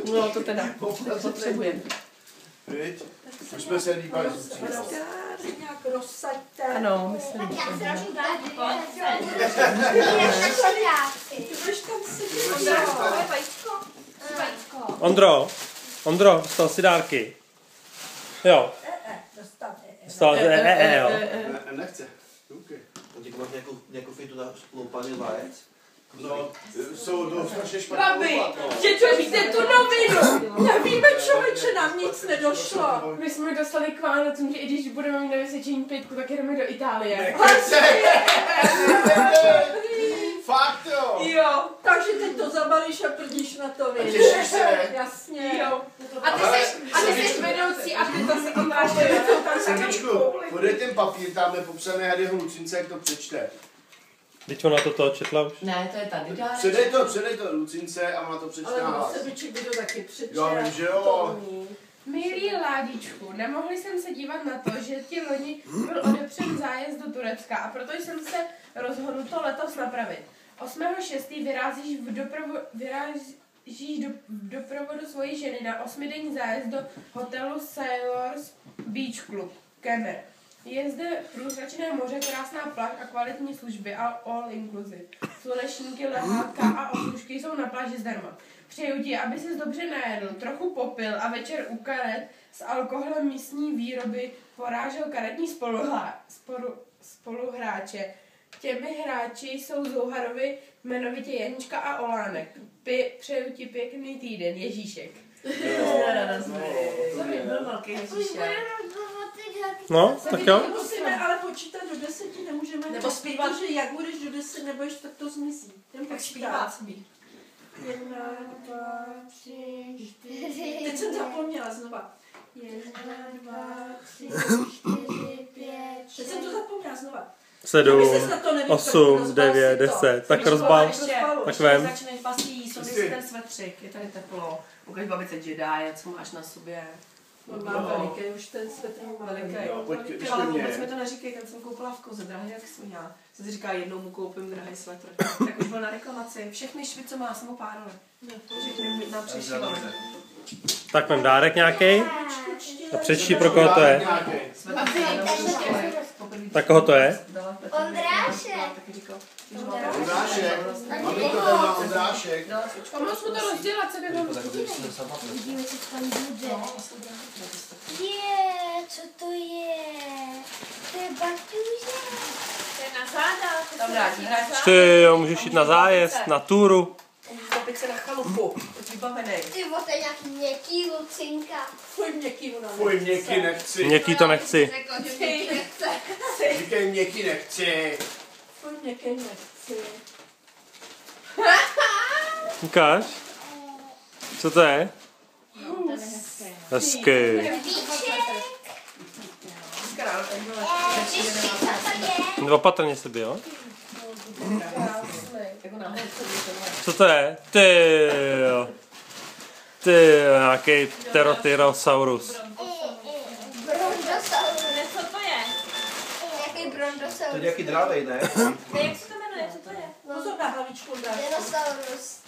No to teda potřebujeme. Víď? Už jsme se líbali. Nějak rozsaďte. Ano, myslím. Tak já zražím tady. Ty budeš tam sedět. Ondro, dostal si dárky. Jo. Dostal, jo. Nechce. Teď máš nějakou fitu na loupaný vajec? No, jsou strašně špatné. Babi, že to víte tu novinu. Nevíme, člověče, nám nic nedošlo. My jsme dostali k Vánocům, že i když budeme mít na vysvědčení 5, tak jedeme do Itálie. Fakt jo. Jo, takže teď to zabalíš a prdíš na to, víš. Těšíš se? Jasně. Jo. A ty jsi vedoucí a ty to se kontráš. Semičku, podej ten papír, tam je popsané Harryho Lucince, jak to přečte. Teď ona to četla už. Ne, to je tady dárek. Předej to Lucince a ona to přečte na Ale hlas. Sebiček by to taky přečte. Já vím, že jo. Milý Ládičku, nemohli jsem se dívat na to, že ti loni byl odepřen zájezd do Turecka a proto jsem se rozhodl to letos napravit. 8.6. vyrážíš v doprovodu svojí ženy na 8denní zájezd do hotelu Sailors Beach Club, Kemer. Je zde průzračné moře, krásná pláž a kvalitní služby all inclusive. Slunečníky, lehátka a oslužky jsou na pláži zdarma. Přeju ti, aby ses dobře najedl, trochu popil a večer u karet s alkoholem místní výroby porážel karetní spoluhráče. Těmi hráči jsou Zouharovi, jmenovitě Janička a Olánek. Přeju ti pěkný týden, Ježíšek. To by byl velký Ježíšek. No, tak jo. Musíme ale počítat do 10, nemůžeme. Nebo zpívat. Protože jak budeš do 10 nebudeš, tak to zmizí. Tak zpívat smí. 1, 2, 3, 4. Teď jsem zapomněla znova. 1, 2, 3, 4, 5. Teď jsem to zapomněla znova. 7, 8, 9, 10. Tak rozbal. Tak vem. Začneš pasí, sobě si ten svetřik, je tady teplo. Ukaž babice Jedi, co máš na sobě. On má veliký, už ten svetr má veliký. Ale vůbec mi to neříkej, ten jsem koupila v Koze, drahý jak sviňá. Jsem si říká, jednou mu koupím drahý svetr. Tak už byl na reklamaci. Všechny švy, co má, jsem ho párala. Všechny nám přešívaly. Tak mám dárek nějaký. A přečti, pro koho to je. Tak koho to je? Ondrášek. Mami to má Ondrášek. Pomoc mu to rozdělat, co by bylo. Vidíme, co tam bude. Co to je? To je batůže. To je na zádách. Tam vrátí. Ty jo, můžeš jít na zájezd, na túru. Kopit se na chalupu, je vybavený. Ty vole, to je nějaký měkký Lucinka. Fuj, měkký ona. Fuj, měkký nechci. Měkký to nechci. Řekl, že měkký nechce. Říkej, měkký nechci. Fuj, měkký nechci. Ukáž. Co to je? Hezky. Víček. Čistý, co to je? Opatrně se jo? Co to je? Ty jo. Ty jo, nějaký Pterotyrosaurus. Brontosaurus. Co to je? Nějaký brontosaurus. To je nějaký drávej, ne? Jak se to jmenuje? Co to je? Pozor na hlavičku, dá. Dinosaurus.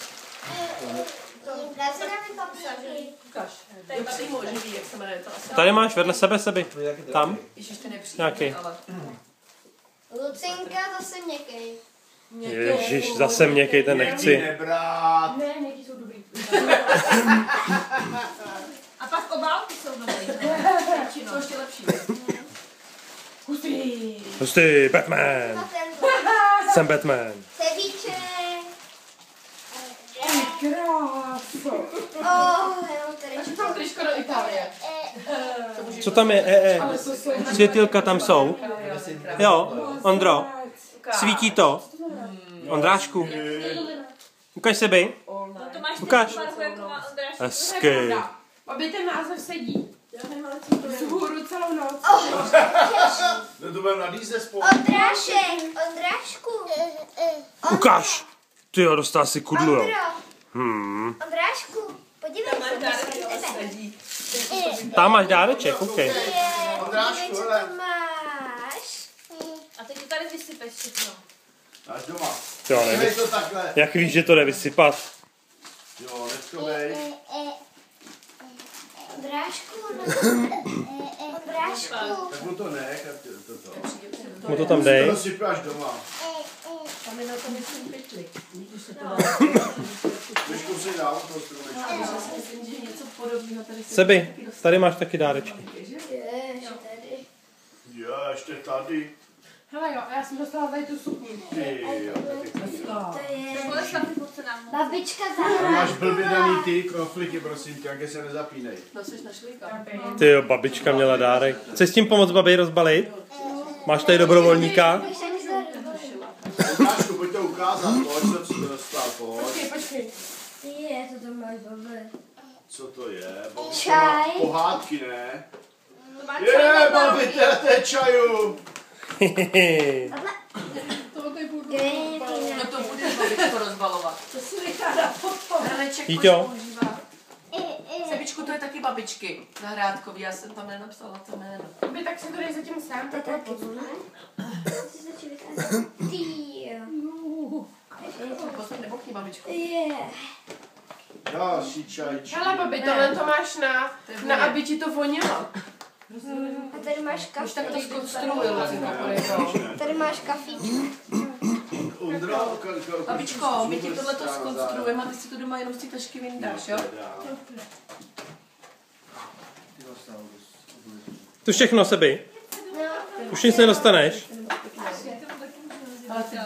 Dá se nám napsat. Ukaž. Tady přímo živý, jak se jmenuje to asi. Tady máš vedle sebe sebi. To je nějaký Tam? drávej. Ježiš, ty nepřijde, Nějaký. ale... Lucinka zase měkký. Ježíš, zase měkkej, ten nechci. Nebrát. Ne, někdy jsou dobrý. A pak obálky jsou dobrý. To ještě lepší. Hustý. Hustý, Batman. Jsem Batman. Cevíček. Kráso. Jenom tady. Tam tričko do Itálie. Co tam je? Světýlka tam jsou. Jo, Ondro. Svítí to. Ondrášku. Ukaž sebi. No to máš Ukáž. barvu, jako má Ondráš. Hezky. Aby ten název sedí. Já nevím, ale co to je. Vzhůru celou noc. No to budeme na dýzde spolu. Ondrášku. Ukaž. Ty jo, dostal si kudlu, jo. Ondrášku, podívej se. Tam máš dáreček, OK. Ondrášku, co hele. to máš. A teď to tady vysypeš všechno. Až doma. Jo, Dívej to takhle. jak víš, že to jde vysypat? Jo, nechovej. Brášku, brášku. Tak mu to nech a toto. Mu to tam dej. To sypáš doma. Tam je na tom myslím pytlik. Když se to dá. Trošku si dám toho stromečku. Já si myslím, že něco podobného tady se Sebi, tady máš taky dárečky. Ježi, tady. Jo, ještě tady. Hele jo, a já jsem dostala tady tu sukni. Ty jo, taky. To je Boleslav, pojď se nám. babička A za máš blbě daný ty knoflíky, prosím tě, jak se nezapínej. No, jsi na šlíka. Ty jo, babička měla dárek. Chceš s tím pomoct babi rozbalit? Máš tady dobrovolníka? Lukášku, pojď to ukázat, pojď, co si to dostal, pojď. Počkej. Je, to tam máš, babi. Co to je? Čaj. Pohádky, ne? To má Je, babi, to je čaju. No to budeš babičko rozbalovat. To si nechá dát potom. Hrneček Jíťo. používá. Sebičku, to je taky babičky zahrádkový, já jsem tam nenapsala to jméno. By tak si to dej zatím sám, takhle pozům. Posledně nebokni, babičko. Další čaj. Hele babi, tohle to máš na aby ti to vonilo. A tady máš Už tak to kafe. zkonstruuju, Lucinka, Tady máš kafíčko. Babičko, my ti tohleto zkonstruujeme a ty si to doma jenom z té tašky vyndáš, jo? To všechno, Sebi. Už nic nedostaneš. Ale ty